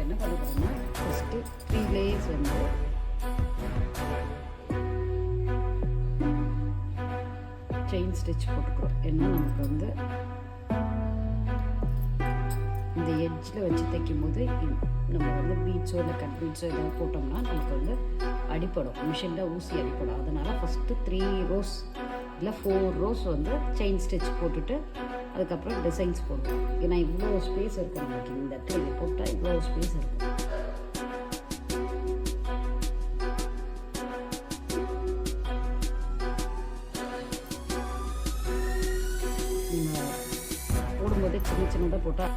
என்ன பண்ண போகிறோம்னா ஃபஸ்ட்டு 3 லேயர்ஸ் வந்து செயின் ஸ்டிச் போட்டுக்கிறோம். ஏன்னா நமக்கு வந்து இந்த எட்ஜில் வச்சு தைக்கும் போது நம்ம வந்து பீட்ஸோ இல்லை கட் பீட்ஸோ ஏதாவது போட்டோம்னா நமக்கு வந்து அடிப்படும், மிஷினில் ஊசி அடிப்படும். அதனால் ஃபஸ்ட்டு 3 ரோஸ் இல்லை 4 ரோஸ் வந்து செயின் ஸ்டிச் போட்டுட்டு அதுக்கப்புறம் டிசைன்ஸ் போடுவோம். ஏன்னா இவ்வளோ ஸ்பேஸ் இருக்கும் நமக்கு, இந்த இடத்துல இது போட்டால் இவ்வளோ ஸ்பேஸ் இருக்கும். போடும்போதே சின்ன சின்னதாக போட்டால்